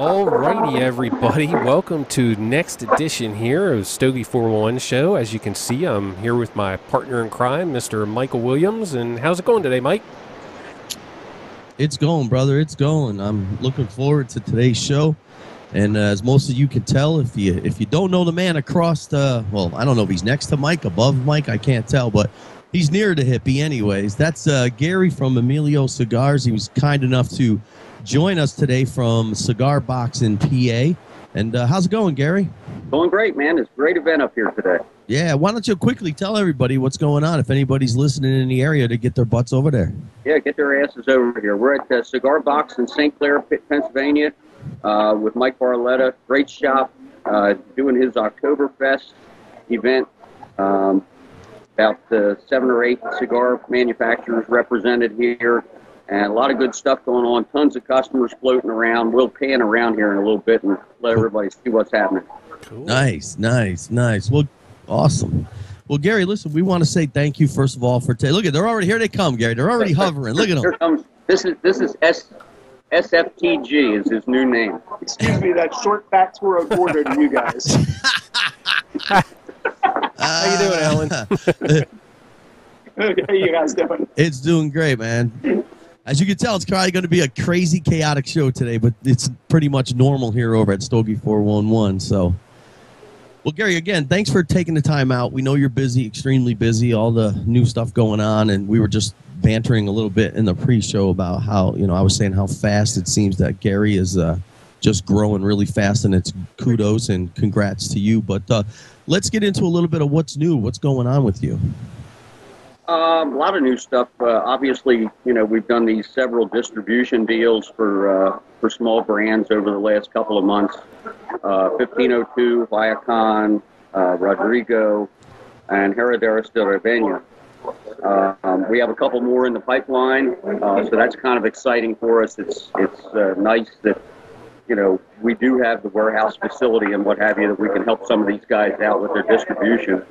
All righty, everybody. Welcome to next edition here of Stogie 411 Show. As you can see, I'm here with my partner in crime, Mr. Michael Williams. And how's it going today, Mike? It's going, brother. It's going. I'm looking forward to today's show. And as most of you can tell, if you don't know the man across the, well, I don't know if he's next to Mike, above Mike, I can't tell, but he's near the hippie anyways. That's Gary from Emilio Cigars. He was kind enough to join us today from Cigar Box in PA. And how's it going, Gary? Going great, man. It's a great event up here today. Yeah, why don't you quickly tell everybody what's going on if anybody's listening in the area to get their butts over there. Yeah, get their asses over here. We're at the Cigar Box in St. Clair, Pennsylvania, with Mike Barletta. Great shop, doing his Oktoberfest event. About 7 or 8 cigar manufacturers represented here. And a lot of good stuff going on. Tons of customers floating around. We'll pan around here in a little bit and let everybody see what's happening. Cool. Nice. Well, awesome. Well, Gary, listen, we want to say thank you, first of all, for look at, they're already, here they come, Gary. They're already hovering. Look at them. Here comes, this is SFTG is his new name. Excuse me, that short back tour of order to you guys. How you doing, Alan? How you guys doing? It's doing great, man. As you can tell, it's probably going to be a crazy, chaotic show today, but it's pretty much normal here over at Stogie 411. So, well, Gary, again, thanks for taking the time out. We know you're busy, extremely busy, all the new stuff going on, and we were just bantering a little bit in the pre-show about how, I was saying how fast it seems that Gary is just growing really fast, and it's kudos and congrats to you. But let's get into a little bit of what's new, what's going on with you. A lot of new stuff. Obviously, we've done these several distribution deals for small brands over the last couple of months. 1502, Viacon, Rodrigo, and Herederos de Ravena. We have a couple more in the pipeline, so that's kind of exciting for us. It's nice that we do have the warehouse facility and what have you that we can help some of these guys out with their distribution.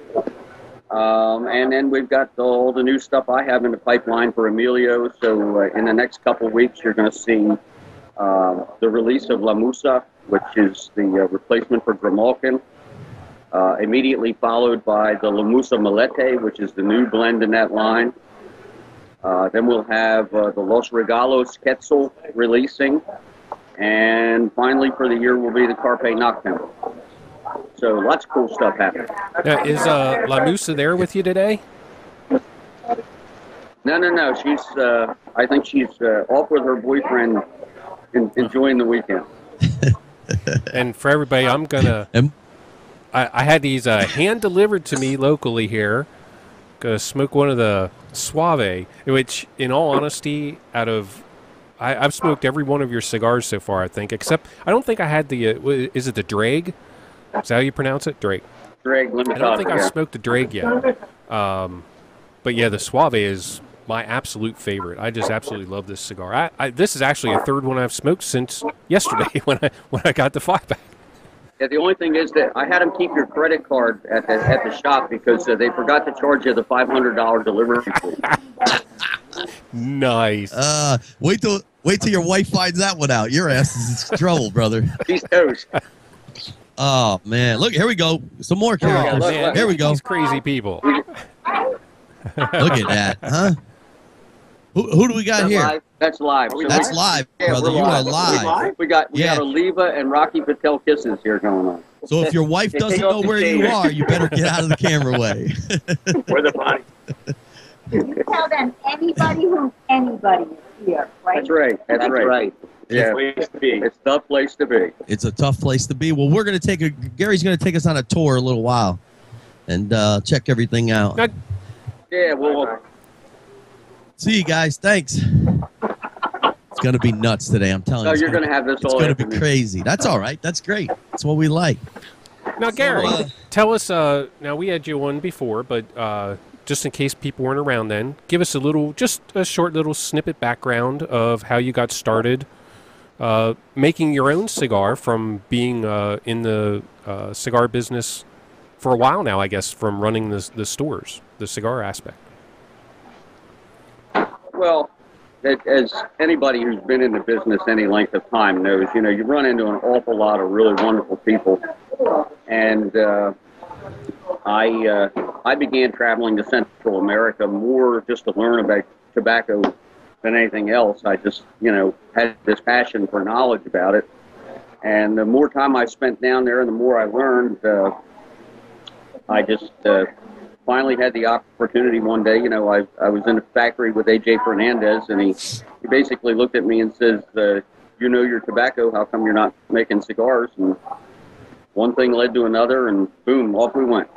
And then we've got all the new stuff I have in the pipeline for Emilio. So in the next couple of weeks, you're going to see the release of La Musa, which is the replacement for Grimalkin, immediately followed by the La Musa Malete, which is the new blend in that line. Then we'll have the Los Regalos Quetzal releasing. And finally, for the year, will be the Carpe Noctem. So lots of cool stuff happening. Is La Musa there with you today? No. She's, I think she's off with her boyfriend enjoying the weekend. And for everybody, I'm going to... I had these hand-delivered to me locally here. Going to smoke one of the Suave, which, in all honesty, I've smoked every one of your cigars so far, I think, except I don't think I had the... is it the Drag? Is that how you pronounce it? Drake. Drake, let me I don't think yeah. I've smoked the Drake yet. But yeah, the Suave is my absolute favorite. I just absolutely love this cigar. This is actually a third one I've smoked since yesterday when I got the 5-pack. Yeah, the only thing is that I had them keep your credit card at the shop because they forgot to charge you the $500 delivery fee. Nice. Wait till your wife finds that one out. Your ass is in trouble, brother. She's toast. Oh, man. Look, here we go. Some more characters. look. Here we go. These crazy people. Look at that, huh? Who do we got here? Live? That's live. That's live, brother. You are live. We got Oliva and Rocky Patel kisses here going on. So if your wife doesn't know where you are, you better get out of the camera way. Where the body? You tell them anybody is here, right? That's right. That's right. Yeah, Place to be. it's the place to be. It's a tough place to be. Well, we're going to Gary's going to take us on a tour a little while and check everything out. Yeah, well, see you guys. Thanks. It's going to be nuts today, I'm telling you. you're going to have this all It's going to be afternoon. crazy. That's all right. That's great. That's what we like. Now, Gary, tell us, now we had you on before, but just in case people weren't around then, give us just a short little snippet background of how you got started making your own cigar from being in the cigar business for a while now, I guess, from running the stores, the cigar aspect. Well, as anybody who's been in the business any length of time knows, you run into an awful lot of really wonderful people. And I began traveling to Central America more just to learn about tobacco than anything else. I just, had this passion for knowledge about it. And the more time I spent down there and the more I learned, I just finally had the opportunity one day. I was in a factory with A.J. Fernandez, and he basically looked at me and says, you know your tobacco, how come you're not making cigars? And one thing led to another, and boom, off we went.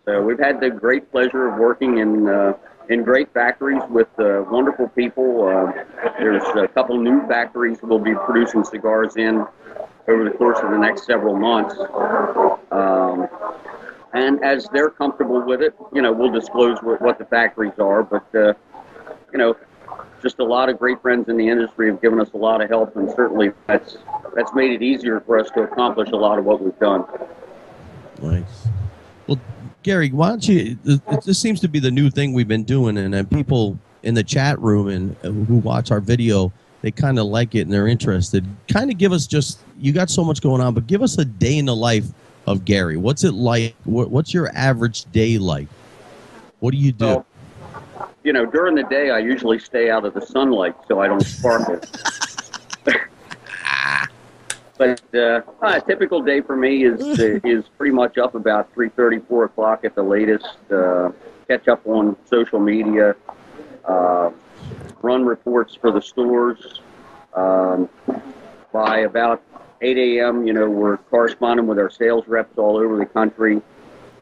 So we've had the great pleasure of working in great factories with wonderful people. There's a couple new factories we'll be producing cigars in over the course of the next several months. And as they're comfortable with it, we'll disclose what the factories are. But, just a lot of great friends in the industry have given us a lot of help, and certainly that's made it easier for us to accomplish a lot of what we've done. Nice. Well, Gary, why don't you, this seems to be the new thing we've been doing, and people in the chat room and who watch our video, they kind of like it and they're interested. Kind of give us you got so much going on, but give us a day in the life of Gary. What's it like? What's your average day like? What do you do? Well, during the day, I usually stay out of the sunlight so I don't sparkle. But a typical day for me is pretty much up about 3:30, 4 o'clock at the latest. Catch up on social media, run reports for the stores. By about 8 a.m., we're corresponding with our sales reps all over the country.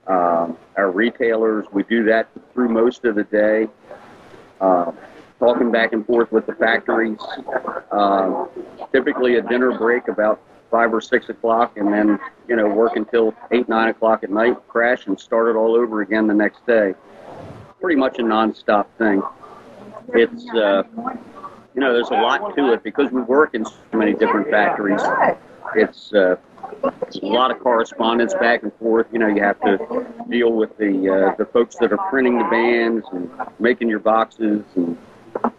Our retailers, we do that through most of the day. Talking back and forth with the factories. Typically a dinner break about 5 or 6 o'clock, and then, work until 8, 9 o'clock at night, crash, and start it all over again the next day. Pretty much a nonstop thing. It's, there's a lot to it because we work in so many different factories. It's a lot of correspondence back and forth. You have to deal with the folks that are printing the bands and making your boxes, and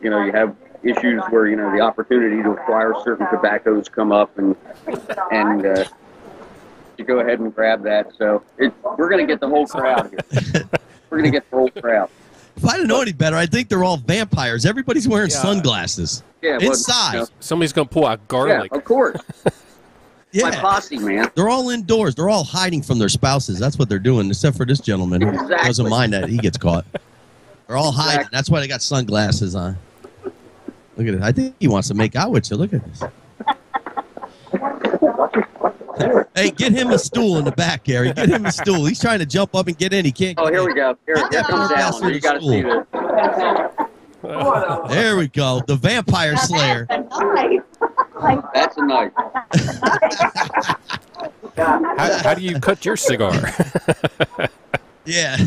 you have issues where the opportunity to acquire certain tobaccos come up, and you go ahead and grab that. So we're going to get the whole crowd here. We're going to get the whole crowd. If I didn't know any better, I think they're all vampires. Everybody's wearing sunglasses. Yeah, inside. Somebody's going to pull out garlic. Yeah, of course. Yeah. My posse, man. They're all indoors. They're all hiding from their spouses. That's what they're doing, except for this gentleman who doesn't mind that he gets caught. They're all hiding. That's why they got sunglasses on. Look at it. I think he wants to make out with you. Look at this. Hey, get him a stool in the back, Gary. Get him a stool. He's trying to jump up and get in. He can't. Oh, here we go. Here comes Alan. You got to see this. There we go. The Vampire Slayer. That's a knife. How do you cut your cigar? Yeah.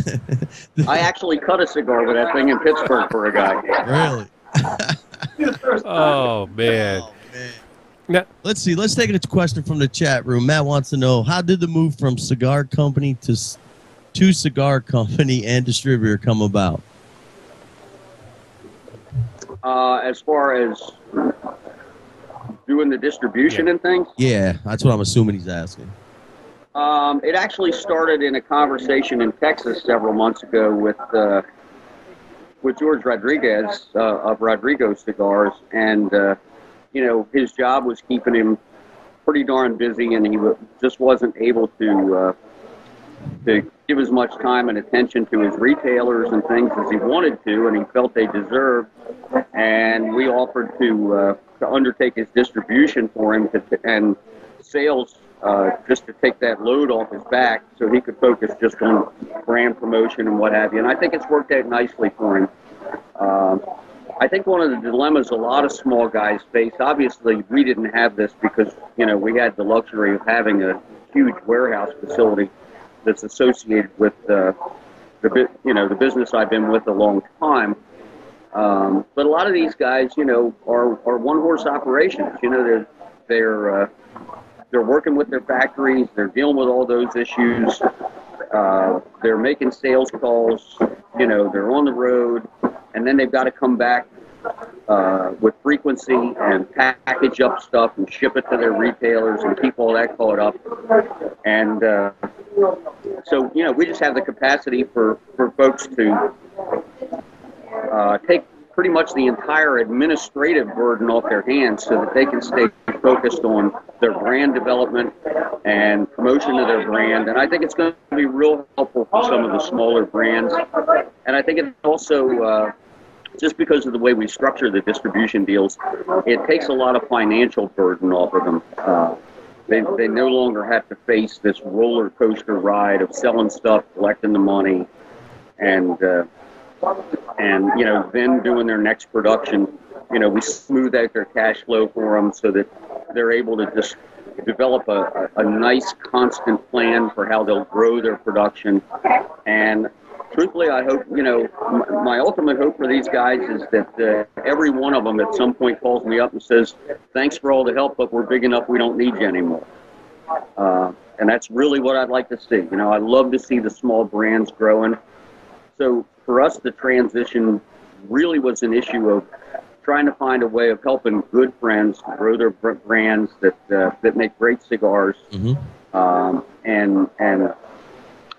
I actually cut a cigar with that thing in Pittsburgh for a guy. Really? Oh, man. Now, let's see. Let's take a question from the chat room. Matt wants to know, how did the move from cigar company to cigar company and distributor come about? As far as doing the distribution and things? Yeah, that's what I'm assuming he's asking. It actually started in a conversation in Texas several months ago with George Rodriguez of Rodrigo Cigars, and his job was keeping him pretty darn busy, and he just wasn't able to give as much time and attention to his retailers and things as he wanted to, and he felt they deserved. And we offered to undertake his distribution for him and sales, just to take that load off his back so he could focus just on brand promotion and what have you. And I think it's worked out nicely for him. I think one of the dilemmas a lot of small guys face, obviously we didn't have this because, we had the luxury of having a huge warehouse facility that's associated with the business I've been with a long time. But a lot of these guys, are one-horse operations. They're working with their factories. They're dealing with all those issues. They're making sales calls. They're on the road, and then they've got to come back with frequency and package up stuff and ship it to their retailers and keep all that caught up. And so, we just have the capacity for folks to take pretty much the entire administrative burden off their hands so that they can stay focused on their brand development and promotion of their brand. And I think it's going to be real helpful for some of the smaller brands. And I think it also, just because of the way we structure the distribution deals, it takes a lot of financial burden off of them. They no longer have to face this roller coaster ride of selling stuff, collecting the money, and then doing their next production. We smooth out their cash flow for them so that they're able to just develop a nice constant plan for how they'll grow their production. And truthfully, I hope, my ultimate hope for these guys is that every one of them at some point calls me up and says, thanks for all the help, but we're big enough, we don't need you anymore. And that's really what I'd like to see. I love to see the small brands growing. So for us, the transition really was an issue of trying to find a way of helping good friends grow their brands that make great cigars. Mm-hmm. And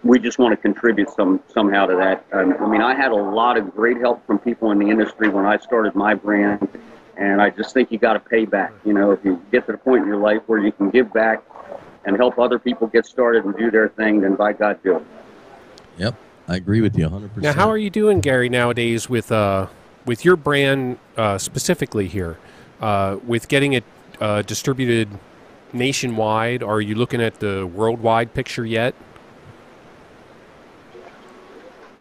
we just want to contribute somehow to that. I had a lot of great help from people in the industry when I started my brand, and I just think you got to pay back. If you get to the point in your life where you can give back and help other people get started and do their thing, then by God, do it. Yep, I agree with you 100%. Now, how are you doing, Gary, nowadays with your brand specifically here, with getting it distributed nationwide? Are you looking at the worldwide picture yet?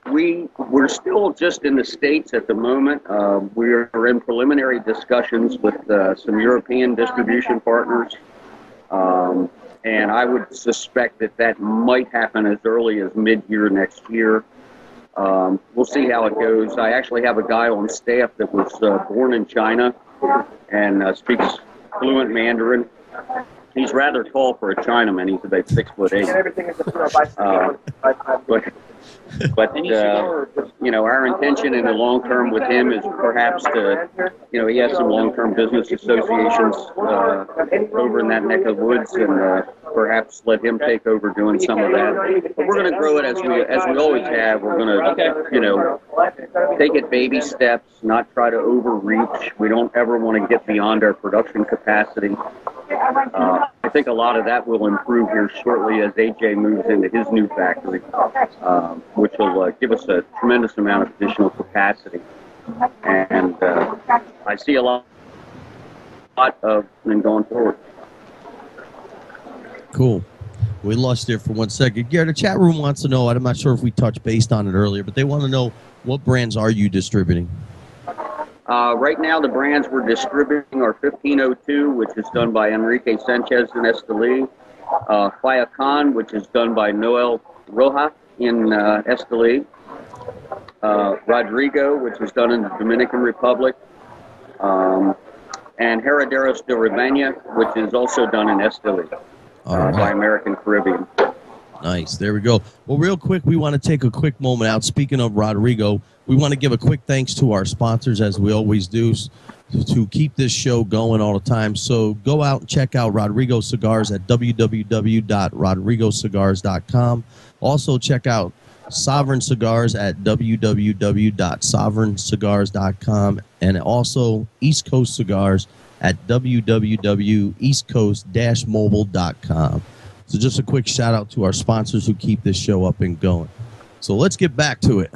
We're still just in the States at the moment. We're in preliminary discussions with some European distribution partners. And I would suspect that might happen as early as mid-year next year. We'll see how it goes. I actually have a guy on staff that was born in China and speaks fluent Mandarin. He's rather tall for a Chinaman. He's about 6'8". But our intention in the long term with him is perhaps to, he has some long-term business associations over in that neck of the woods, and perhaps let him take over doing some of that. But we're going to grow it as we always have. We're going to, take it baby steps, not try to overreach. We don't ever want to get beyond our production capacity. I think a lot of that will improve here shortly as AJ moves into his new factory, which will give us a tremendous amount of additional capacity. And I see a lot of them going forward. Cool. We lost there for 1 second. Gary, the chat room wants to know, I'm not sure if we touched based on it earlier, but they want to know, what brands are you distributing? Right now, the brands we're distributing are 1502, which is done by Enrique Sanchez in Esteli, Fayacan, which is done by Noel Roja in Esteli, Rodrigo, which is done in the Dominican Republic, and Herederos de Ribena, which is also done in Esteli by American Caribbean. Nice. There we go. Well, real quick, we want to take a quick moment out. Speaking of Rodrigo, we want to give a quick thanks to our sponsors, as we always do, to keep this show going all the time. So go out and check out Rodrigo Cigars at www.rodrigocigars.com. Also check out Sovereign Cigars at www.sovereigncigars.com, and also East Coast Cigars at www.eastcoast-mobile.com. So just a quick shout out to our sponsors who keep this show up and going. So let's get back to it.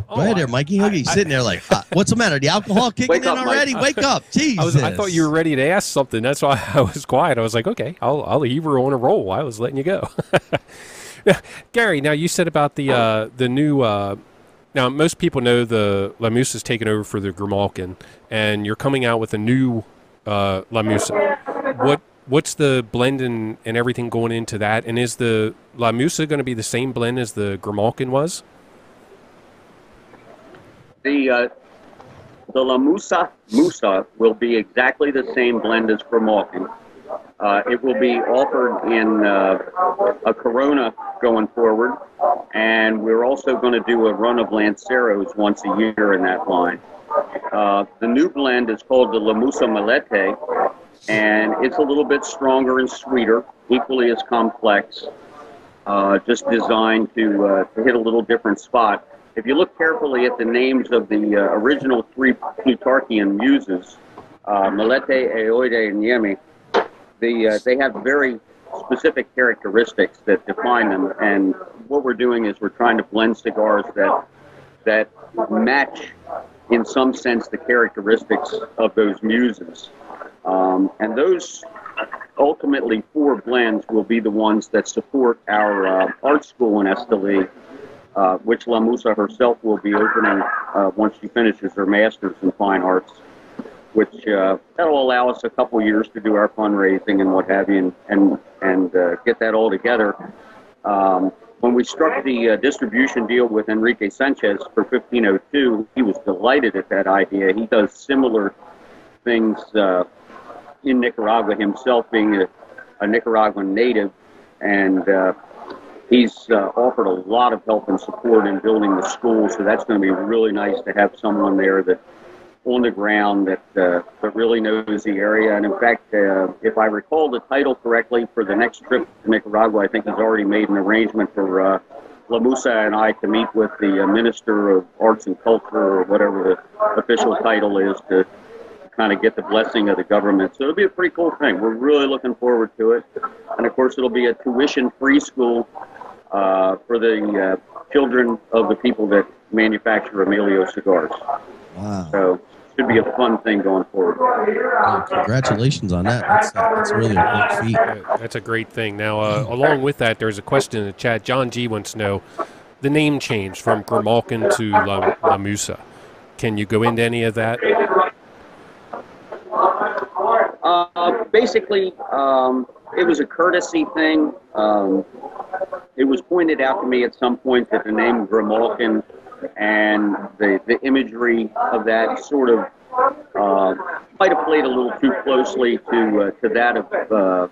Go ahead there, Mikey. He's sitting there like, what's the matter? The alcohol kicking in already? Wake up. Jesus. I thought you were ready to ask something. That's why I was quiet. I was like, okay, you were on a roll. I was letting you go. Gary, now you said about the new, now most people know the La Musa's taken over for the Grimalkin, and you're coming out with a new La Musa. What's the blend and everything going into that? And is the La Musa going to be the same blend as the Grimalkin was? The La Musa will be exactly the same blend as Grimalkin. It will be offered in a Corona going forward, and we're also going to do a run of Lanceros once a year in that line. The new blend is called the Lamusa Malete, and it's a little bit stronger and sweeter, equally as complex, just designed to hit a little different spot. If you look carefully at the names of the original three Plutarchian muses, Melete, Aoide, and Yemi, they have very specific characteristics that define them. And what we're doing is we're trying to blend cigars that match, in some sense, the characteristics of those muses. And those ultimately four blends will be the ones that support our art school in Esteli, which La Musa herself will be opening once she finishes her master's in fine arts, which that'll allow us a couple years to do our fundraising and what have you, and get that all together. When we struck the distribution deal with Enrique Sanchez for 1502, he was delighted at that idea. He does similar things in Nicaragua himself, being a Nicaraguan native, and he's offered a lot of help and support in building the school, so that's going to be really nice to have someone there that on the ground that really knows the area. And in fact, if I recall the title correctly, for the next trip to Nicaragua, I think he's already made an arrangement for La Musa and I to meet with the Minister of Arts and Culture, or whatever the official title is, to kind of get the blessing of the government. So it'll be a pretty cool thing. We're really looking forward to it. And of course, it'll be a tuition-free school for the children of the people that manufacture Emilio cigars. Wow. So should be a fun thing going forward. Well, congratulations on that. That's really a big feat. That's a great thing. Now, along with that, there's a question in the chat. John G wants to know the name change from Grimalkin to La Musa. Can you go into any of that? Basically, it was a courtesy thing. It was pointed out to me at some point that the name Grimalkin and the imagery of that sort of might have played a little too closely to that of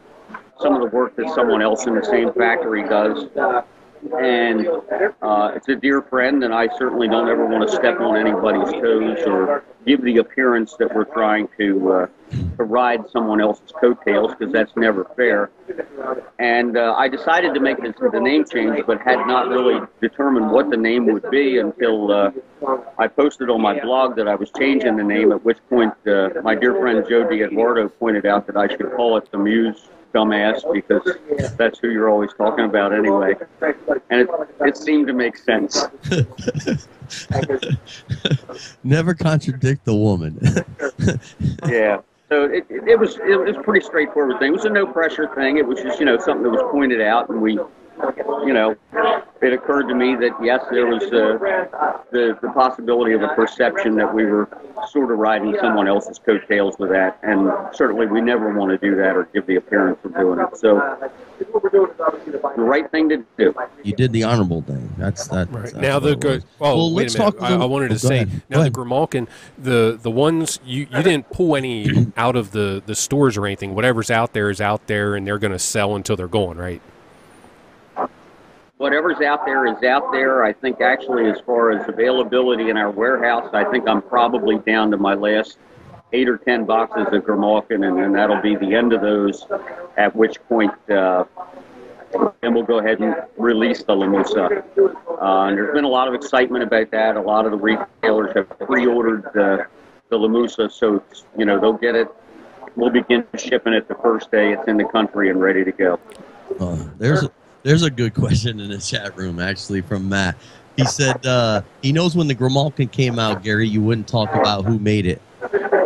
some of the work that someone else in the same factory does. And it's a dear friend, and I certainly don't ever want to step on anybody's toes or give the appearance that we're trying to ride someone else's coattails, because that's never fair. And I decided to make the name change, but had not really determined what the name would be until I posted on my blog that I was changing the name, at which point my dear friend Joe DiEduardo pointed out that I should call it the Muse Dumbass, because that's who you're always talking about anyway. And it seemed to make sense. Never contradict the woman. Yeah. So it was pretty straightforward thing. It was a no pressure thing. It was just, something that was pointed out, and we, it occurred to me that yes, there was the possibility of a perception that we were sort of riding someone else's coattails with that, and certainly we never want to do that or give the appearance of doing it. So the right thing to do. You did the honorable thing. That's right. That's now the good. Well, let's talk. I wanted to say ahead. now the Grimalkin, the ones you didn't pull any out of the stores or anything. Whatever's out there is out there, and they're going to sell until they're gone, right? Whatever's out there is out there. I think actually, as far as availability in our warehouse, I think I'm probably down to my last 8 or 10 boxes of Grimalkin, and then that'll be the end of those, at which point then we'll go ahead and release the La Musa. And there's been a lot of excitement about that. A lot of the retailers have pre-ordered the La Musa, so they'll get it. We'll begin shipping it the first day it's in the country and ready to go. There's a good question in the chat room, actually, from Matt. He said he knows when the Grimalkin came out, Gary, you wouldn't talk about who made it.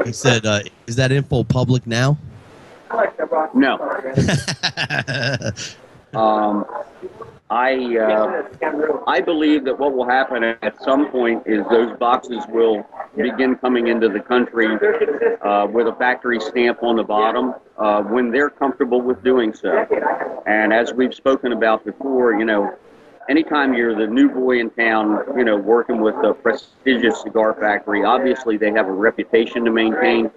He said, is that info public now? No. I believe that what will happen at some point is those boxes will begin coming into the country with a factory stamp on the bottom when they're comfortable with doing so. And as we've spoken about before, anytime you're the new boy in town, working with a prestigious cigar factory, obviously they have a reputation to maintain.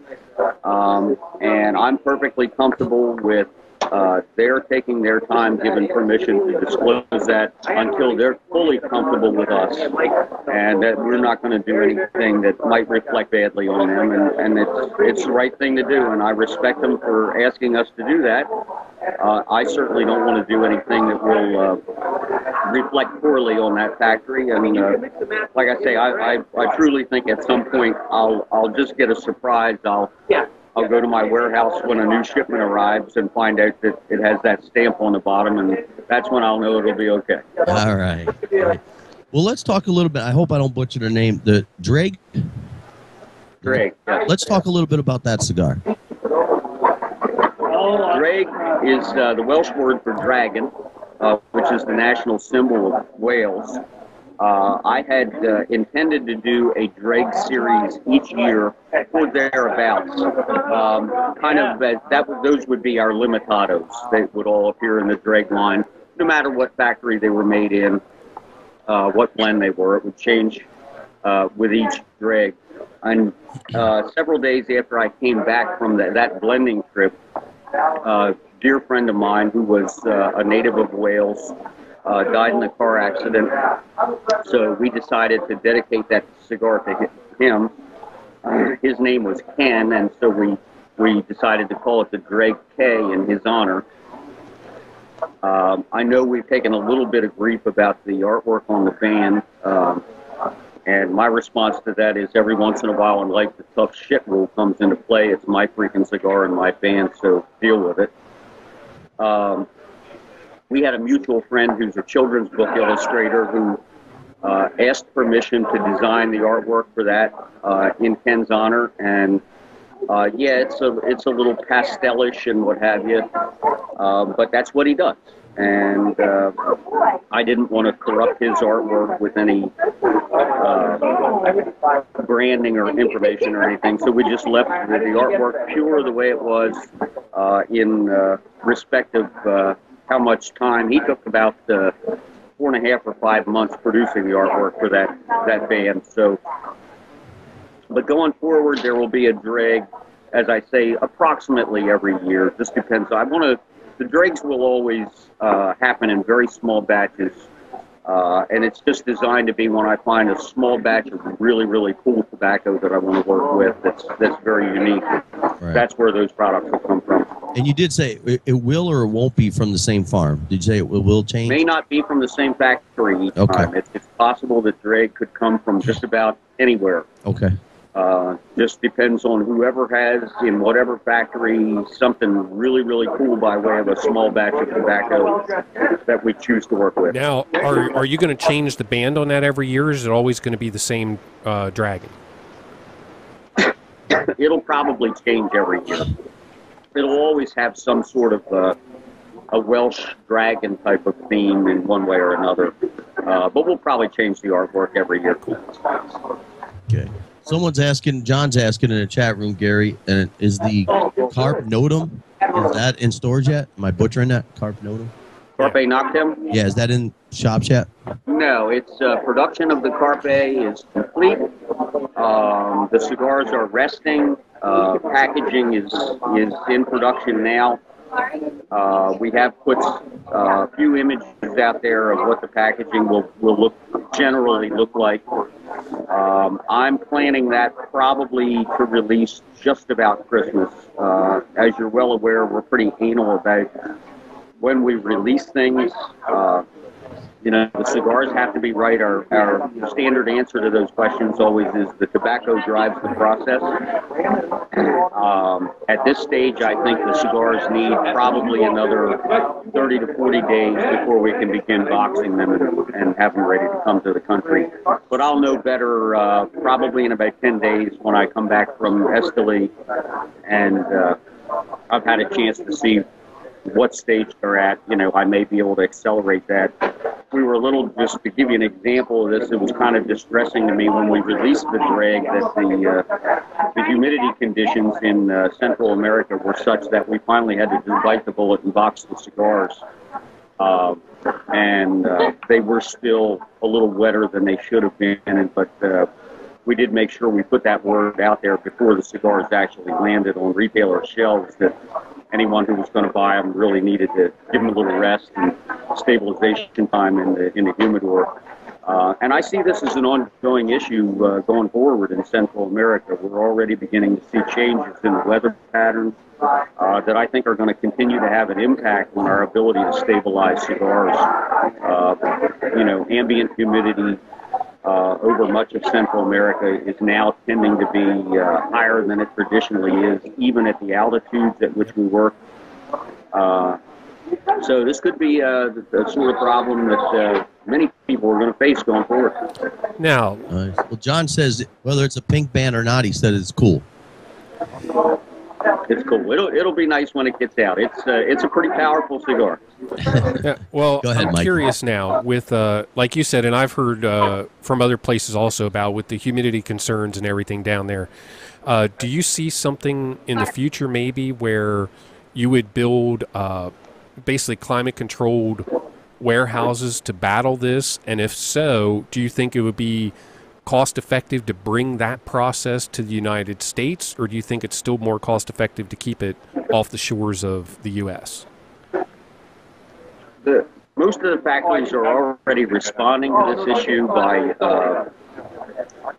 And I'm perfectly comfortable with they're taking their time, given permission to disclose that until they're fully comfortable with us, and that we're not going to do anything that might reflect badly on them, and it's the right thing to do, and I respect them for asking us to do that. I certainly don't want to do anything that will reflect poorly on that factory. I mean, like I say, I truly think at some point I'll just get a surprise. I'll go to my warehouse when a new shipment arrives and find out that it has that stamp on the bottom, and that's when I'll know it'll be okay. All right. Well, let's talk a little bit. I hope I don't butcher the name. The Drag? Drag, yes. Let's talk a little bit about that cigar. Drag is the Welsh word for dragon, which is the national symbol of Wales. I had intended to do a drag series each year or thereabouts. Those would be our limitados. They would all appear in the drag line, no matter what factory they were made in, what blend they were. It would change with each drag. And several days after I came back from that blending trip, a dear friend of mine who was a native of Wales died in a car accident. So we decided to dedicate that cigar to him. His name was Ken, and so we decided to call it the Drag K in his honor. I know we've taken a little bit of grief about the artwork on the band, and my response to that is every once in a while in life the tough shit rule comes into play. It's my freaking cigar and my band, so deal with it. We had a mutual friend who's a children's book illustrator who asked permission to design the artwork for that in Ken's honor, and it's a little pastelish and what have you, but that's what he does. And I didn't want to corrupt his artwork with any branding or information or anything, so we just left the artwork pure the way it was in respect of how much time. He took about 4.5 or 5 months producing the artwork for that band. So, but going forward, there will be a drag, as I say, approximately every year. This depends. The dregs will always happen in very small batches, and it's just designed to be when I find a small batch of really, really cool tobacco that I want to work with that's very unique. Right. That's where those products will come from. And you did say it will or it won't be from the same farm. Did you say it will change? May not be from the same factory each time. It's possible that drag could come from just about anywhere. Okay. Just depends on whoever has in whatever factory something really, really cool by way of a small batch of tobacco that we choose to work with. Now, are you going to change the band on that every year, or is it always going to be the same dragon? It'll probably change every year. It'll always have some sort of a Welsh dragon type of theme in one way or another. But we'll probably change the artwork every year. Okay. John's asking in the chat room, Gary, and is the Carp Notum, is that in stores yet? Am I butchering that? Carp Notum? Carpe Noctem? Yeah, is that in shops yet? No, it's production of the Carpe is complete. The cigars are resting. Packaging is in production now. We have put a few images out there of what the packaging will generally look like. I'm planning that probably to release just about Christmas. As you're well aware, we're pretty anal about when we release things. The cigars have to be right. Our standard answer to those questions always is the tobacco drives the process. At this stage, I think the cigars need probably another 30 to 40 days before we can begin boxing them and have them ready to come to the country. But I'll know better probably in about 10 days when I come back from Esteli, and I've had a chance to see what stage they're at. I may be able to accelerate that. We were just to give you an example of this, it was kind of distressing to me when we released the drag that the humidity conditions in Central America were such that we finally had to bite the bullet and box the cigars. And they were still a little wetter than they should have been, but we did make sure we put that word out there before the cigars actually landed on retailer shelves that anyone who was going to buy them really needed to give them a little rest and stabilization time in the humidor. And I see this as an ongoing issue going forward in Central America. We're already beginning to see changes in the weather patterns that I think are going to continue to have an impact on our ability to stabilize cigars. Ambient humidity over much of Central America is now tending to be higher than it traditionally is, even at the altitudes at which we work. So this could be the sort of problem that many people are going to face going forward. Now, well, John says whether it's a pink band or not, he said it's cool. It's cool. It'll be nice when it gets out. It's a pretty powerful cigar. Yeah, well, Go ahead, I'm Mike. curious now with, like you said, and I've heard from other places also about with the humidity concerns and everything down there. Do you see something in the future maybe where you would build basically climate-controlled warehouses to battle this? And if so, do you think it would be cost-effective to bring that process to the United States, or do you think it's still more cost-effective to keep it off the shores of the U.S.? Most of the factories are already responding to this issue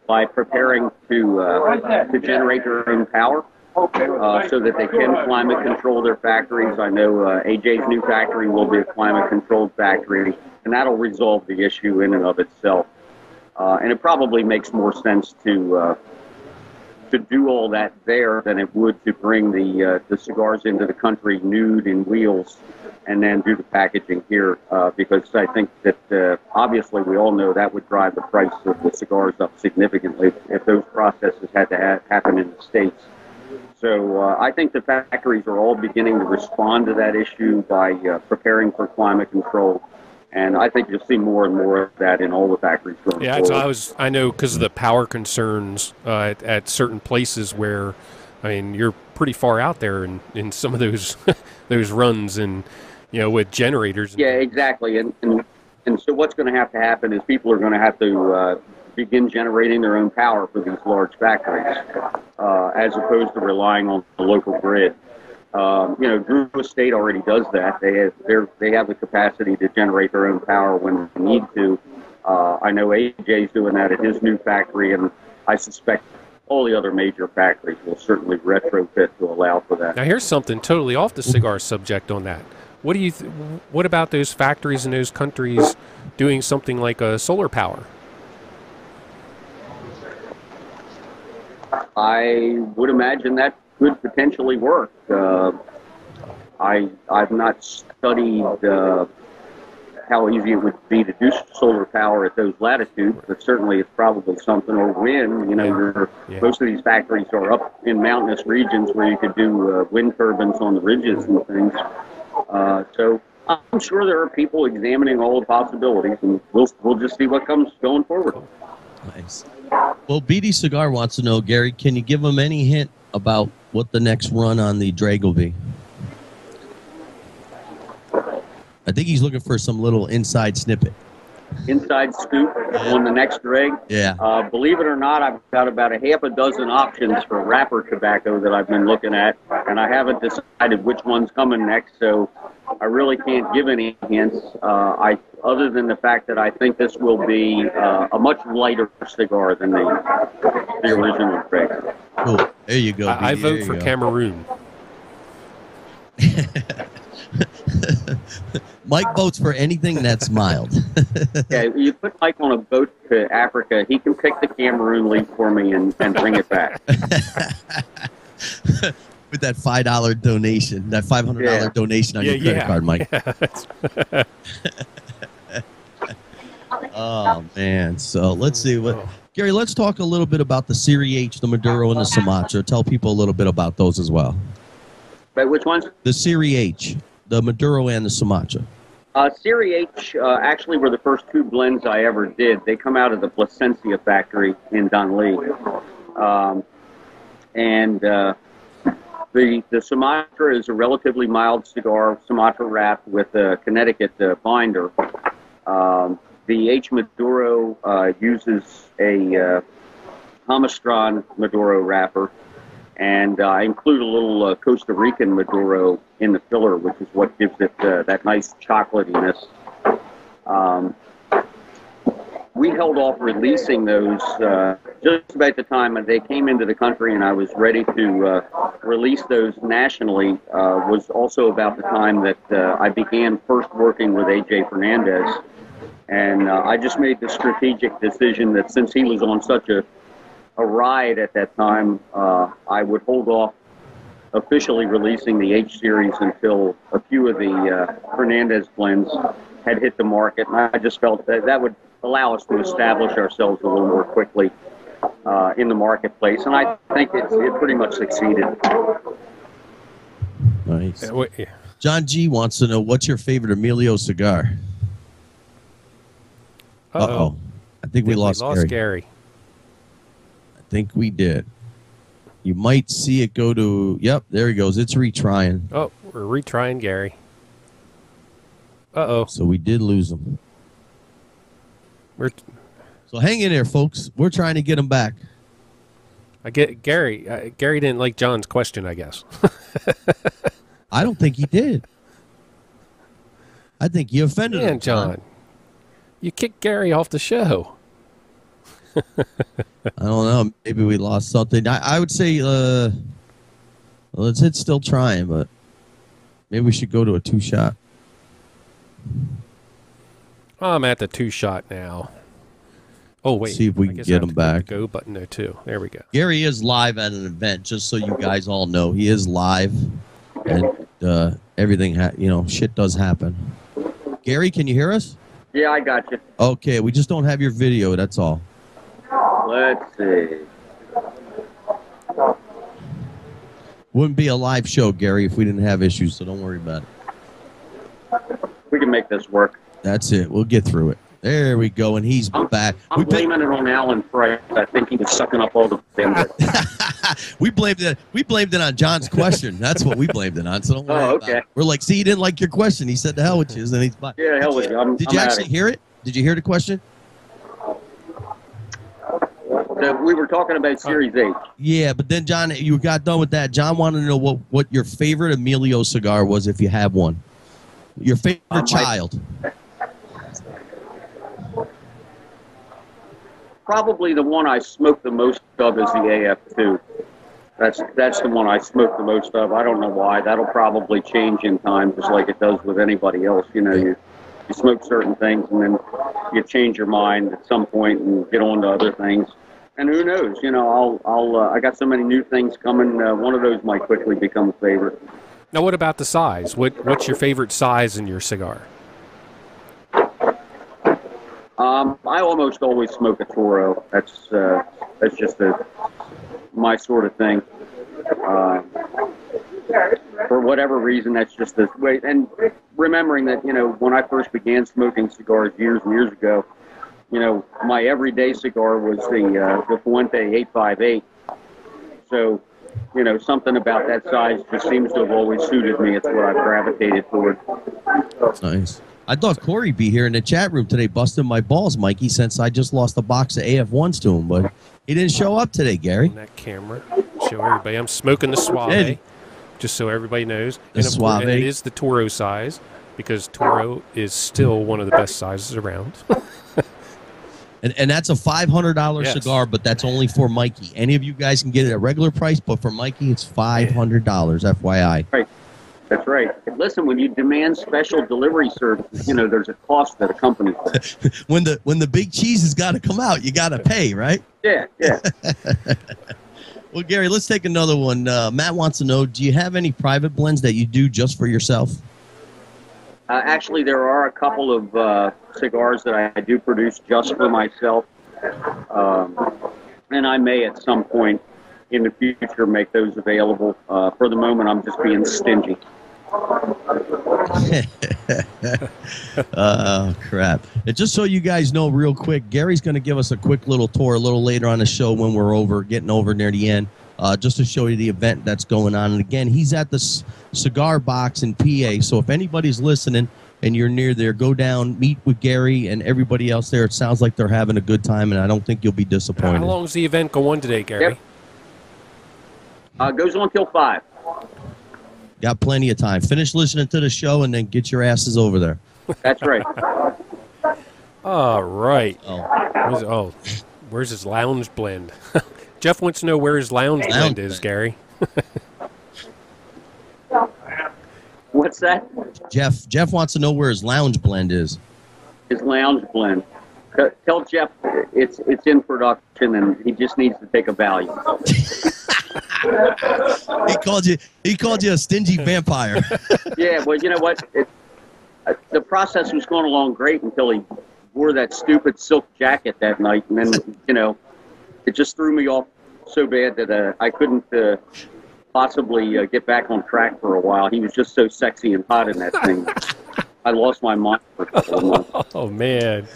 by preparing to generate their own power. So that they can climate control their factories. I know AJ's new factory will be a climate controlled factory, and that'll resolve the issue in and of itself. And it probably makes more sense to do all that there than it would to bring the cigars into the country nude in wheels and then do the packaging here, because I think that obviously we all know that would drive the price of the cigars up significantly if those processes had to happen in the States. So I think the factories are all beginning to respond to that issue by preparing for climate control. And I think you'll see more and more of that in all the factories going forward. I know because of the power concerns at certain places where, I mean, you're pretty far out there in some of those those runs and, with generators. Yeah, exactly. And so what's going to happen is people are going to have to begin generating their own power for these large factories, as opposed to relying on the local grid. Drew Estate already does that. They have the capacity to generate their own power when they need to. I know AJ's doing that at his new factory, and I suspect all the other major factories will certainly retrofit to allow for that. Now, here's something totally off the cigar subject on that. What do you? What about those factories in those countries doing something like solar power? I would imagine that could potentially work. I've not studied how easy it would be to do solar power at those latitudes, but certainly it's probably something. Or wind, most of these factories are up in mountainous regions where you could do wind turbines on the ridges and things. So I'm sure there are people examining all the possibilities, and we'll just see what comes going forward. Nice. Well, BD Cigar wants to know, Gary, can you give him any hint about what the next run on the drag will be? I think he's looking for some little inside snippet. Inside scoop on the next drag. Yeah. Believe it or not, I've got about a half a dozen options for wrapper tobacco that I've been looking at, and I haven't decided which one's coming next, so I really can't give any hints, other than the fact that I think this will be a much lighter cigar than the original drag. Cool. There you go. I vote for Cameroon. Mike votes for anything that's mild. Yeah, you put Mike on a boat to Africa, he can pick the Cameroon leaf for me and bring it back. With that $5 donation, that $500 donation on your credit card, Mike. Yeah. Oh, man. So let's see. Gary, let's talk a little bit about the Serie H, the Maduro, and the Sumatra. Tell people a little bit about those as well. But which ones? The Serie H, the Maduro, and the Sumatra. Serie H actually were the first two blends I ever did. They come out of the Plasencia factory in Danlí. The Sumatra is a relatively mild cigar, Sumatra wrap with a Connecticut binder. The H Maduro uses a Hamastron Maduro wrapper, and I include a little Costa Rican Maduro in the filler, which is what gives it that nice chocolatiness. We held off releasing those just about the time they came into the country, and I was ready to release those nationally. Was also about the time that I began first working with A.J. Fernandez, and I just made the strategic decision that since he was on such a ride at that time, I would hold off officially releasing the H series until a few of the Fernandez blends had hit the market, and I just felt that that would allow us to establish ourselves a little more quickly in the marketplace, and I think it pretty much succeeded. Nice. John G wants to know, what's your favorite Emilio cigar? Uh-oh. I think we lost Gary. I think we did. You might see it go to, yep, there he goes. It's retrying. Oh, we're retrying Gary. Uh-oh. So we did lose him. So hang in there, folks. We're trying to get him back. I get Gary. Gary didn't like John's question, I guess. I don't think he did. I think you offended him, John. You kicked Gary off the show. I don't know. Maybe we lost something. I would say well, it's still trying, but maybe we should go to a 2-shot. I'm at the 2-shot now. Oh, wait. See if we can get him back. The go button there, too. There we go. Gary is live at an event, just so you guys all know. He is live, and everything, shit does happen. Gary, can you hear us? Yeah, I got you. Okay, we just don't have your video, that's all. Let's see. Wouldn't be a live show, Gary, if we didn't have issues, so don't worry about it. We can make this work. That's it. We'll get through it. There we go, and he's back. I'm blaming it on Alan Price. I think he was sucking up all the bandwidth. We blamed it on John's question. That's what we blamed it on. So don't worry about it. We're like, see, he didn't like your question. He said the hell with you, and he's back. Yeah, hell with you. Did you actually hear it? Did you hear the question? We were talking about Series 8. Yeah, but then, John, you got done with that. John wanted to know what your favorite Emilio cigar was, if you have one. Your favorite child. Probably the one I smoke the most of is the AF2. That's the one I smoke the most of. I don't know why. That'll probably change in time, just like it does with anybody else. You smoke certain things, and then you change your mind at some point and get on to other things. And who knows? I got so many new things coming. One of those might quickly become a favorite. Now, what about the size? What's your favorite size in your cigar? I almost always smoke a Toro. That's just my sort of thing. For whatever reason, that's just the way. And remembering that, when I first began smoking cigars years and years ago, my everyday cigar was the Fuente 858. So, something about that size just seems to have always suited me. It's what I've gravitated toward. That's nice. I thought Corey be here in the chat room today busting my balls, Mikey, since I just lost a box of AF1s to him, but he didn't show up today, Gary. On that camera, show everybody. I'm smoking the Suave, just so everybody knows. The Suave. And it is the Toro size, because Toro is still one of the best sizes around. And that's a $500 cigar, but that's only for Mikey. Any of you guys can get it at regular price, but for Mikey, it's $500, FYI. Right. That's right. Listen, when you demand special delivery services, there's a cost that accompanies that. when the big cheese has got to come out, you got to pay, right? Yeah. Well, Gary, let's take another one. Matt wants to know, do you have any private blends that you do just for yourself? Actually, there are a couple of cigars that I do produce just for myself. And I may at some point in the future make those available. For the moment, I'm just being stingy. Oh, crap. And just so you guys know real quick, Gary's going to give us a quick little tour a little later on the show when we're getting over near the end, just to show you the event that's going on. And again, he's at the Cigar Box in PA, so if anybody's listening, and you're near there, go down, meet with Gary and everybody else there. It sounds like they're having a good time, and I don't think you'll be disappointed. How long is the event go on today, Gary? Yep. Goes on till 5. Got plenty of time. Finish listening to the show and then get your asses over there. That's right. All right. Where's his lounge blend? Jeff wants to know where his lounge blend is, Gary. What's that? Jeff wants to know where his lounge blend is. His lounge blend. Tell Jeff it's in production and he just needs to take a value. He called you a stingy vampire. Yeah, well, you know what? The process was going along great until he wore that stupid silk jacket that night, and then it just threw me off so bad that I couldn't possibly get back on track for a while. He was just so sexy and hot in that thing. I lost my mind for a couple of months. Oh, man.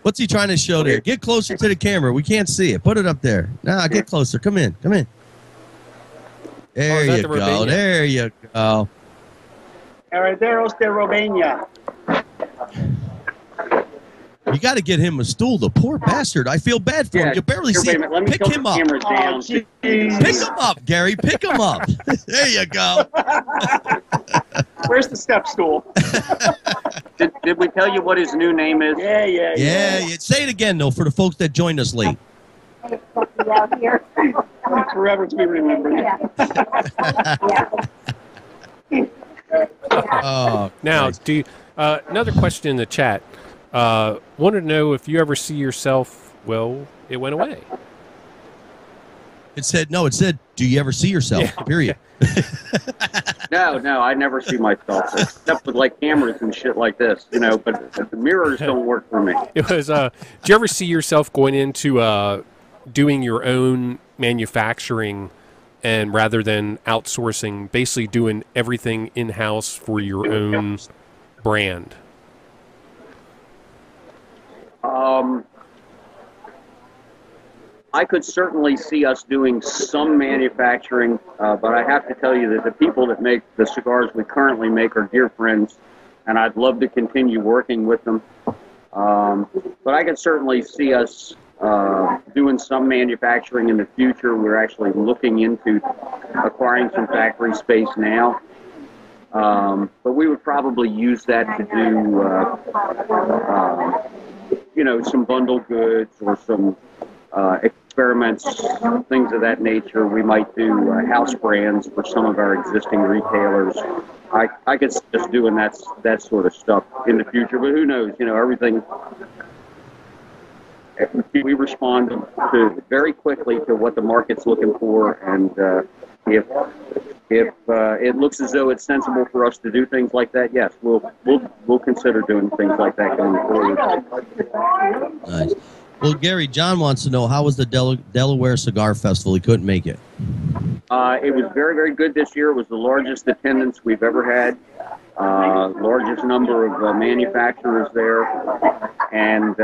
What's he trying to show there? Get closer to the camera. We can't see it. Put it up there. Nah, get closer. Come in. There you go. There you go. Herederos de Romania. You got to get him a stool. The poor bastard. I feel bad for him. You barely see him. Pick him up. Pick him up, Gary. Pick him up. There you go. Where's the step stool? Did we tell you what his new name is? Yeah. Say it again, though, for the folks that joined us late. Out here. Forever to be remembered. Oh, now, do you, another question in the chat. Wanted to know if you ever see yourself. Well, it went away. It said, do you ever see yourself? Yeah. Period. No, I never see myself, except with like cameras and shit like this, but the mirrors don't work for me. It was, do you ever see yourself going into doing your own manufacturing and rather than outsourcing, basically doing everything in-house for your own brand? I could certainly see us doing some manufacturing, but I have to tell you that the people that make the cigars we currently make are dear friends, and I'd love to continue working with them. But I could certainly see us doing some manufacturing in the future. We're actually looking into acquiring some factory space now. But we would probably use that to do, some bundle goods or some experiments, things of that nature. We might do house brands for some of our existing retailers. I could just doing that sort of stuff in the future, but who knows? Everything. We respond to very quickly to what the market's looking for, and if it looks as though it's sensible for us to do things like that, yes, we'll consider doing things like that going forward. Nice. Well, Gary, John wants to know, how was the Delaware Cigar Festival? He couldn't make it. It was very, very good this year. It was the largest attendance we've ever had, largest number of manufacturers there, and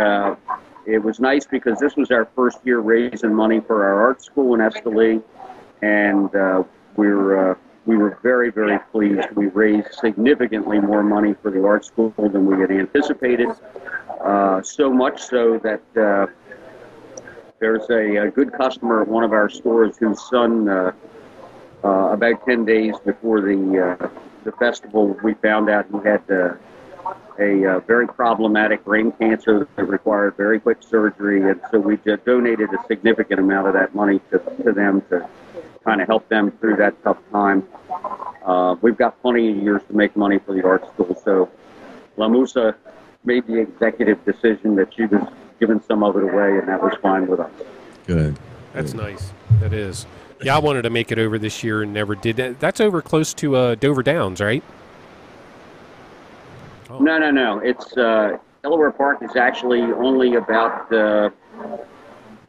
it was nice because this was our first year raising money for our art school in Esteli, and we were very, very pleased. We raised significantly more money for the art school than we had anticipated, so much so that there's a good customer at one of our stores whose son, about 10 days before the festival, we found out he had a very problematic brain cancer that required very quick surgery, and so we just donated a significant amount of that money to them to kind of help them through that tough time. We've got plenty of years to make money for the art school, so La Musa made the executive decision that she was giving some of it away, and that was fine with us. Good. That's nice. That is. Yeah, I wanted to make it over this year and never did. That's over close to Dover Downs, right? Oh. No. It's Delaware Park is actually only about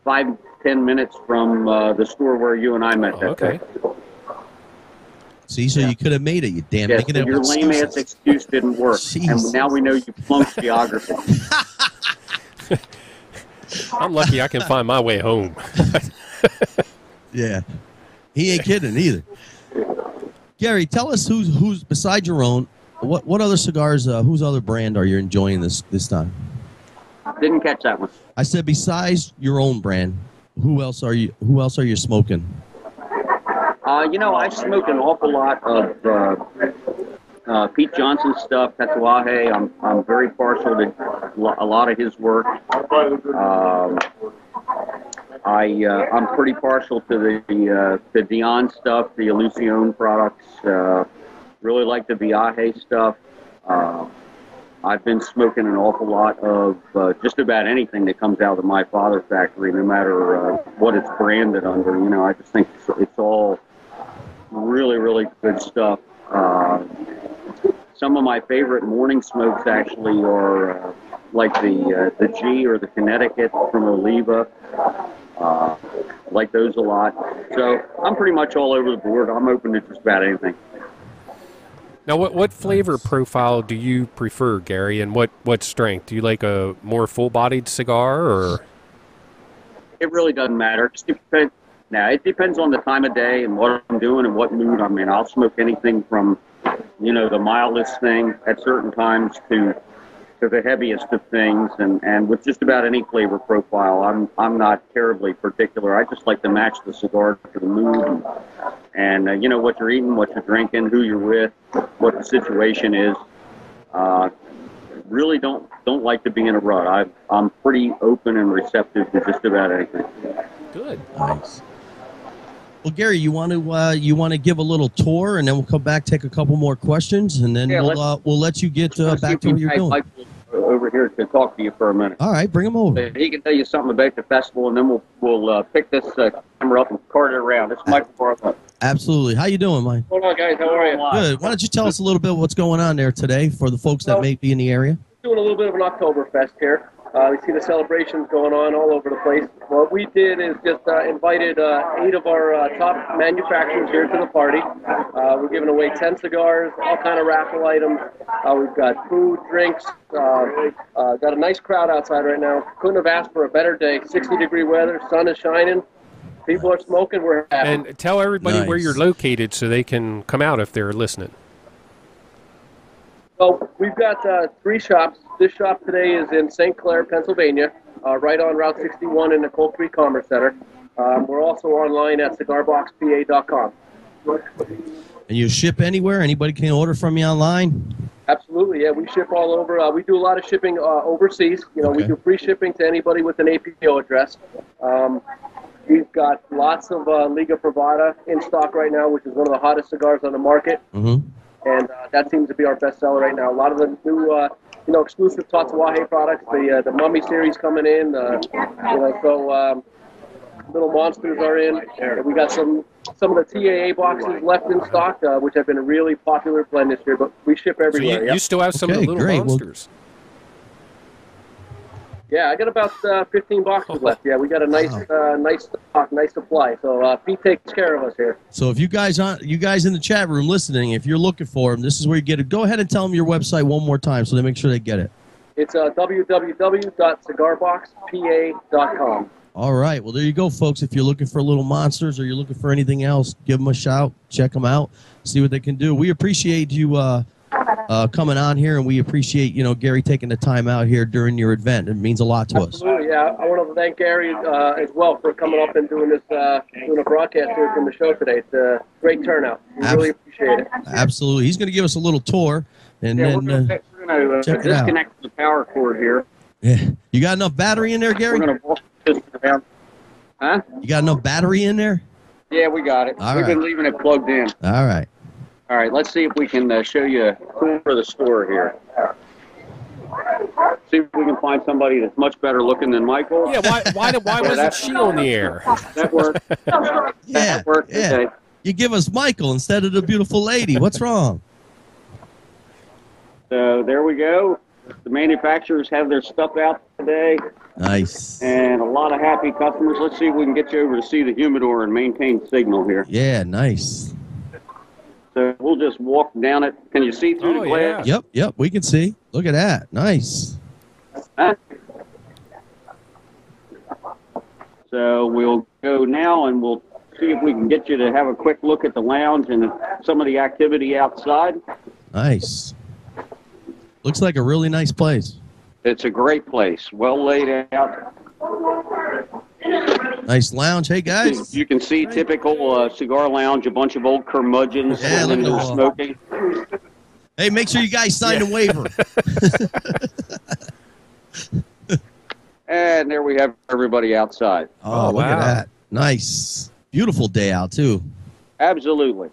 5-10 minutes from the store where you and I met that day. See, so you could have made it, you damn it. So your lame-ass excuse didn't work. Jeez. And now we know you flunked geography. I'm lucky I can find my way home. Yeah. He ain't kidding either. Gary, tell us who's besides your own, What other cigars? Whose other brand are you enjoying this time? Didn't catch that one. I said besides your own brand, who else are you smoking? I smoke an awful lot of Pete Johnson stuff, Tatuaje. I'm very partial to a lot of his work. I'm pretty partial to the Dion stuff, the Illusione products. Really like the Viaje stuff. I've been smoking an awful lot of just about anything that comes out of my father factory, no matter what it's branded under. I just think it's all really, really good stuff. Some of my favorite morning smokes actually are like the G or the Connecticut from Oliva. Like those a lot. So I'm pretty much all over the board. I'm open to just about anything. Now, what flavor profile do you prefer, Gary, and what strength? Do you like a more full-bodied cigar, or? It really doesn't matter. It depends on the time of day and what I'm doing and what mood I'm in. I'll smoke anything from, the mildest thing at certain times to the heaviest of things, and with just about any flavor profile. I'm not terribly particular. I just like to match the cigar to the mood and what you're eating, what you're drinking, who you're with, what the situation is. Really don't like to be in a rut. I'm pretty open and receptive to just about anything. Good. Nice. Well, Gary, you want to give a little tour, and then we'll come back, take a couple more questions, and then we'll let you get back to what you're doing. Michael over here to talk to you for a minute. All right, bring him over. He can tell you something about the festival, and then we'll pick this camera up and cart it around. It's Michael Bartlett. Absolutely. How you doing, Mike? Hold on, guys. How are you? Good. Why don't you tell us a little bit what's going on there today for the folks that may be in the area? Doing a little bit of an Oktoberfest here. We see the celebrations going on all over the place. What we did is just invited 8 of our top manufacturers here to the party. We're giving away 10 cigars, all kind of raffle items. We've got food, drinks. Got a nice crowd outside right now. Couldn't have asked for a better day. 60-degree weather, sun is shining. People are smoking. We're happy. And tell everybody where you're located so they can come out if they're listening. So we've got 3 shops. This shop today is in St. Clair, Pennsylvania, right on Route 61 in the Cold Creek Commerce Center. We're also online at cigarboxpa.com. And you ship anywhere? Anybody can order from you online? Absolutely, yeah. We ship all over. We do a lot of shipping overseas. We do free shipping to anybody with an APO address. We've got lots of Liga Privada in stock right now, which is one of the hottest cigars on the market. Mm-hmm. And that seems to be our best seller right now. A lot of the new, exclusive Tatuaje products, the Mummy series coming in. So Little Monsters are in. We got some of the TAA boxes left in stock, which have been a really popular blend this year. But we ship everywhere. So you still have some of the Little Monsters. Yeah, I got about 15 boxes left. Yeah, we got a nice stock, nice supply. So Pete takes care of us here. So if you guys in the chat room listening, if you're looking for them, this is where you get it. Go ahead and tell them your website one more time so they make sure they get it. It's www.cigarboxpa.com. All right. Well, there you go, folks. If you're looking for Little Monsters or you're looking for anything else, give them a shout. Check them out. See what they can do. We appreciate you coming on here, and we appreciate Gary taking the time out here during your event. It means a lot to us. Absolutely, yeah. I want to thank Gary as well for coming up and doing this, doing a broadcast here from the show today. It's a great turnout. We really appreciate it. Absolutely. He's going to give us a little tour, and then we're going to disconnect the power cord here. Yeah. You got enough battery in there, Gary? We're going to walk this around. Huh? You got enough battery in there? Yeah, we got it. We've been leaving it plugged in. All right. All right, let's see if we can show you a tour of the store here. See if we can find somebody that's much better looking than Michael. Yeah, why wasn't she on the air? That worked. That worked today. You give us Michael instead of the beautiful lady. What's wrong? So there we go. The manufacturers have their stuff out today. Nice. And a lot of happy customers. Let's see if we can get you over to see the humidor and maintain signal here. Yeah, nice. So we'll just walk down it. Can you see through the glass? Yeah. Yep, we can see. Look at that. Nice. So we'll go now and we'll see if we can get you to have a quick look at the lounge and some of the activity outside. Nice. Looks like a really nice place. It's a great place, well laid out. Nice lounge. Hey, guys. You can see typical cigar lounge, a bunch of old curmudgeons sitting there smoking. Hey, make sure you guys sign the waiver. And there we have everybody outside. Oh, look at that. Nice. Beautiful day out, too. Absolutely.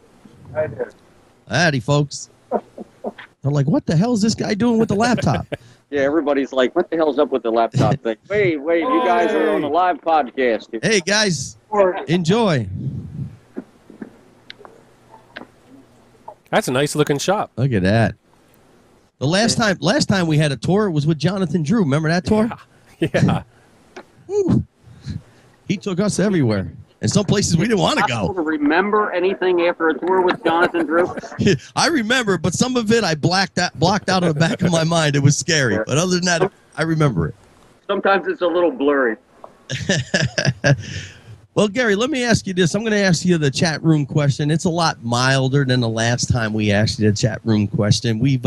Howdy, folks. They're like, what the hell is this guy doing with the laptop? Yeah, everybody's like, what the hell's up with the laptop thing? Wait, you guys are on a live podcast here. Hey, guys, enjoy. That's a nice looking shop. Look at that. The last time we had a tour was with Jonathan Drew. Remember that tour? Yeah. He took us everywhere. And some places we didn't want to go. To remember anything after a tour with Jonathan Drew? I remember, but some of it I blocked out of the back of my mind. It was scary. But other than that, I remember it. Sometimes it's a little blurry. Well, Gary, let me ask you this. I'm going to ask you the chat room question. It's a lot milder than the last time we asked you the chat room question. We've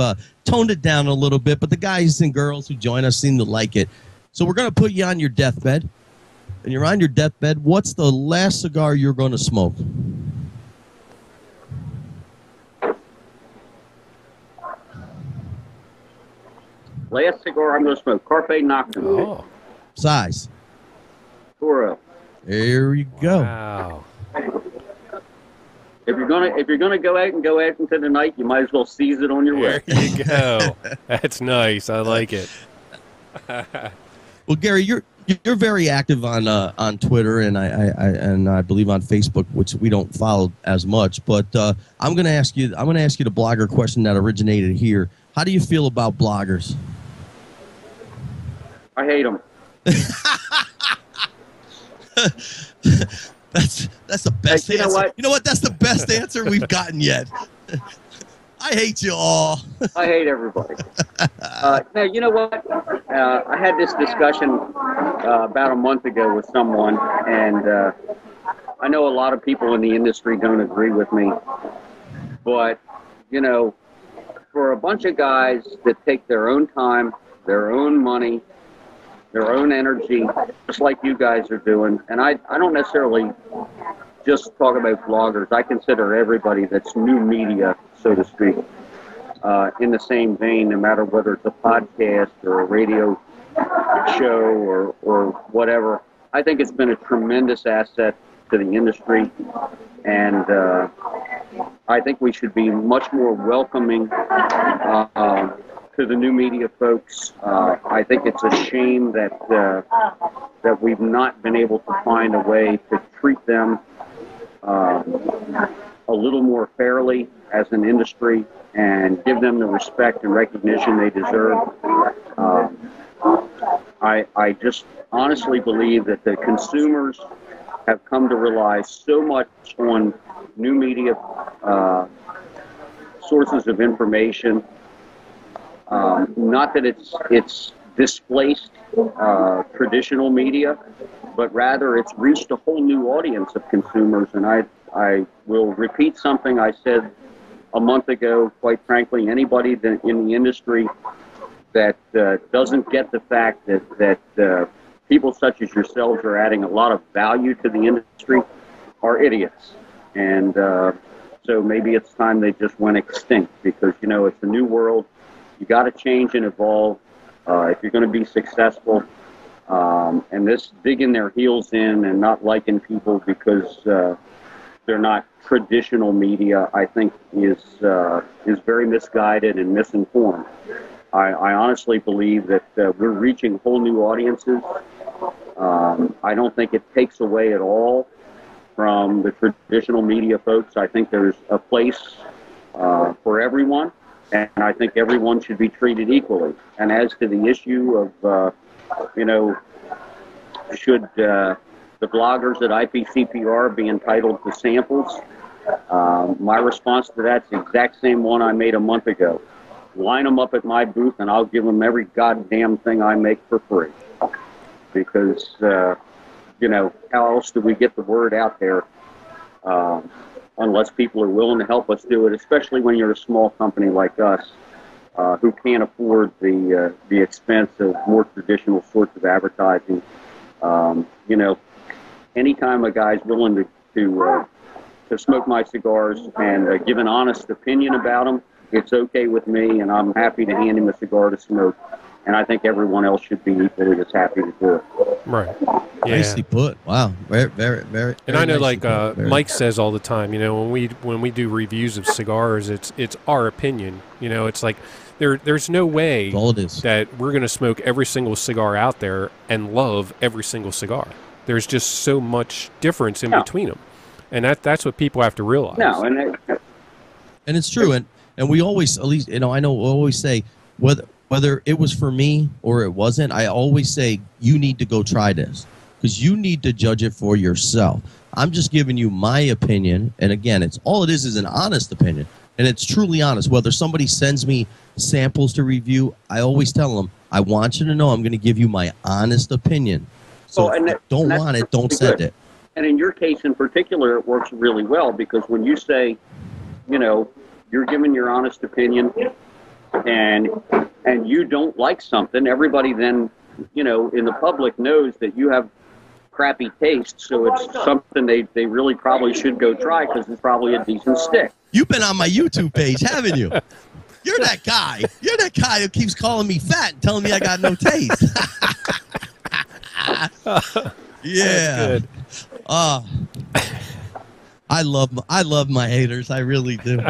toned it down a little bit, but the guys and girls who join us seem to like it. So we're going to put you on your deathbed. And you're on your deathbed. What's the last cigar you're going to smoke? Last cigar I'm going to smoke, Carpe Noctem. Oh. Size? Toro. There you go. Wow. If you're gonna go out into the night, you might as well seize it on your way. There you go. That's nice. I like it. Well, Gary, you're very active on Twitter and I believe on Facebook, which we don't follow as much. But I'm going to ask you the blogger question that originated here. How do you feel about bloggers? I hate them. That's the best answer. You know what? You know what? That's the best answer we've gotten yet. I hate you all. I hate everybody. Now, you know what? I had this discussion about a month ago with someone, and I know a lot of people in the industry don't agree with me. But, you know, for a bunch of guys that take their own time, their own money, their own energy, just like you guys are doing, and I don't necessarily just talk about bloggers. I consider everybody that's new media, so to speak, in the same vein, no matter whether it's a podcast or a radio show or whatever. I think it's been a tremendous asset to the industry, and I think we should be much more welcoming to the new media folks. I think it's a shame that we've not been able to find a way to treat them a little more fairly as an industry and give them the respect and recognition they deserve. I just honestly believe that the consumers have come to rely so much on new media sources of information. Not that it's displaced traditional media, but rather it's reached a whole new audience of consumers. And I will repeat something I said a month ago. Quite frankly, anybody in the industry that doesn't get the fact that people such as yourselves are adding a lot of value to the industry are idiots. And so maybe it's time they just went extinct, because, you know, it's a new world. You got to change and evolve if you're going to be successful. And this digging their heels in and not liking people because they're not traditional media, I think is very misguided and misinformed. I honestly believe that we're reaching whole new audiences. I don't think it takes away at all from the traditional media folks. I think there's a place for everyone, and I think everyone should be treated equally. And as to the issue of, should the bloggers at IPCPR be entitled to samples, my response to that's the exact same one I made a month ago. Line them up at my booth, and I'll give them every goddamn thing I make for free. Because, how else do we get the word out there unless people are willing to help us do it, especially when you're a small company like us. who can't afford the expense of more traditional sorts of advertising. You know, anytime a guy's willing to smoke my cigars and give an honest opinion about them, it's okay with me, and I'm happy to hand him a cigar to smoke. And I think everyone else should be equally as happy to do it. Right. Yeah. Nicely put. Wow. Very, very, very. And I know, like Mike says all the time, you know, when we do reviews of cigars, it's our opinion. You know, it's like there's no way that we're going to smoke every single cigar out there and love every single cigar. There's just so much difference in between them, and that's what people have to realize. No, and it's true, and we always, at least, you know, I know we always say whether it was for me or it wasn't, I always say, you need to go try this because you need to judge it for yourself. I'm just giving you my opinion. And again, all it is an honest opinion. And it's truly honest. Whether somebody sends me samples to review, I always tell them, I want you to know I'm going to give you my honest opinion. So if you don't want it, don't send it. And in your case in particular, it works really well because when you say, you know, you're giving your honest opinion and you don't like something, everybody then, you know, in the public knows that you have crappy taste, so it's something they really probably should go try because it's probably a decent stick. You've been on my YouTube page, haven't you? You're that guy. You're that guy who keeps calling me fat and telling me I got no taste. Yeah. That's good. I love my haters. I really do.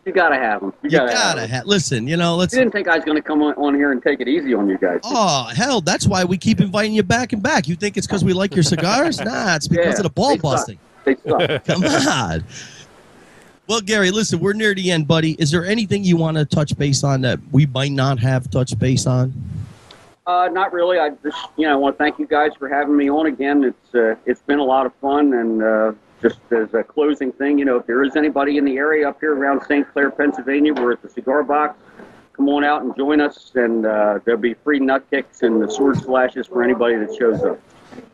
You gotta have them. You gotta have. Listen, you know, You didn't think I was gonna come on here and take it easy on you guys. Oh hell, that's why we keep inviting you back and back. You think it's because we like your cigars? Nah, it's because of the ball busting. They suck. Come on. Well, Gary, listen, we're near the end, buddy. Is there anything you want to touch base on that we might not have touched base on? Not really. I just, you know, I want to thank you guys for having me on again. It's been a lot of fun, and just as a closing thing, you know, if there is anybody in the area up here around St. Clair, Pennsylvania, we're at the Cigar Box. Come on out and join us, and there'll be free nut kicks and the sword slashes for anybody that shows up.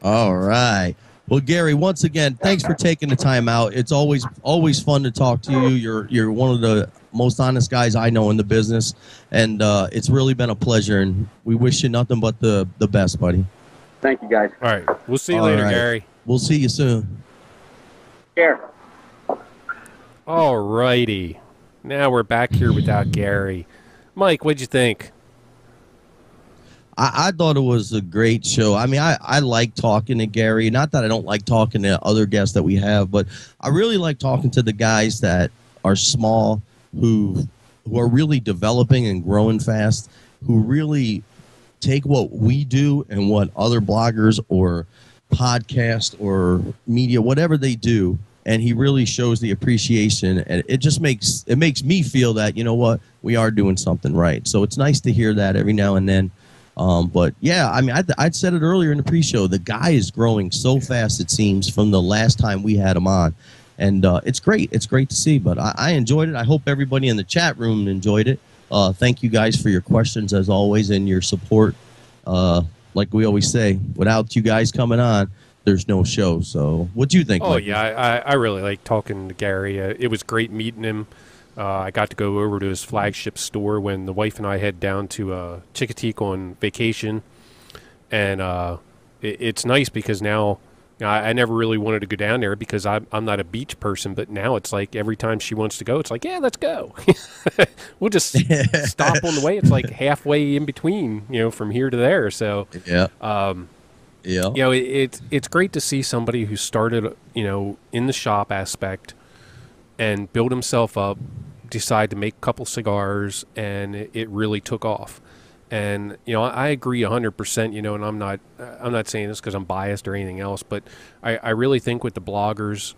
All right. Well, Gary, once again, thanks for taking the time out. It's always fun to talk to you. You're one of the most honest guys I know in the business, and it's really been a pleasure, and we wish you nothing but the best, buddy. Thank you, guys. All right. We'll see you later, Gary. We'll see you soon. Care. All righty. Now we're back here without Gary. Mike, what'd you think? I thought it was a great show. I mean, I like talking to Gary. Not that I don't like talking to other guests that we have, but I really like talking to the guys that are small, who are really developing and growing fast, who really take what we do and what other bloggers or podcast or media, whatever they do, and he really shows the appreciation, and it just makes me feel that, you know what, we are doing something right. So it's nice to hear that every now and then. But yeah, I mean, I'd said it earlier in the pre-show, the guy is growing so fast, it seems, from the last time we had him on. And it's great. It's great to see. But I enjoyed it. I hope everybody in the chat room enjoyed it. Thank you guys for your questions, as always, and your support. Like we always say, without you guys coming on, there's no show. So what do you think? Oh, Mike? yeah, I really like talking to Gary. It was great meeting him. I got to go over to his flagship store when the wife and I head down to Chicoteague on vacation. And it's nice because now, I never really wanted to go down there because I'm not a beach person, but now it's like every time she wants to go, it's like, yeah, let's go. We'll just stop on the way. It's like halfway in between, you know, from here to there. So, yeah. You know, it's great to see somebody who started, you know, in the shop aspect and built himself up, decide to make a couple cigars, and it really took off. And, you know, I agree 100%, you know, and I'm not saying this because I'm biased or anything else, but I really think with the bloggers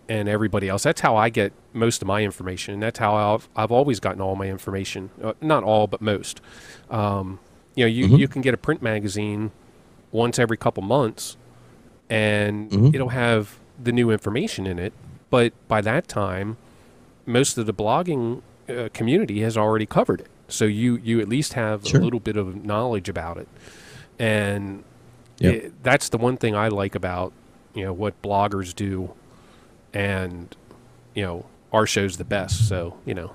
and everybody else, that's how I get most of my information. And that's how I've always gotten all my information. Not all, but most. You know, you can get a print magazine once every couple months, and it'll have the new information in it. But by that time, most of the blogging community has already covered it. So you at least have a little bit of knowledge about it. And that's the one thing I like about, you know, what bloggers do. And, you know, our show's the best. So, you know.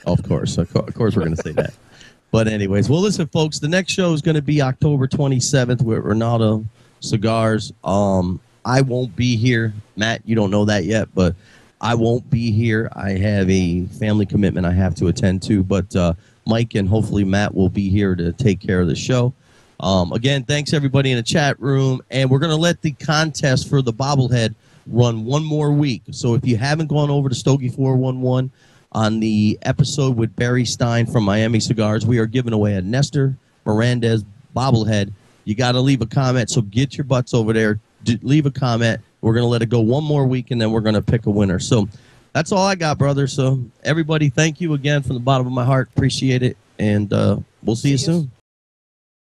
Of course we're going to say that. But anyways, well, listen, folks, the next show is going to be October 27th with Ronaldo Cigars. I won't be here. Matt, you don't know that yet, but I won't be here. I have a family commitment I have to attend to, but Mike and hopefully Matt will be here to take care of the show. Again, thanks everybody in the chat room, and we're going to let the contest for the bobblehead run one more week. So if you haven't gone over to Stogie 411 on the episode with Barry Stein from Miami Cigars, we are giving away a Nestor Mirandez bobblehead. You got to leave a comment, so get your butts over there. Leave a comment. We're going to let it go one more week, and then we're going to pick a winner. So that's all I got, brother. So everybody, thank you again from the bottom of my heart. Appreciate it, and we'll see you soon.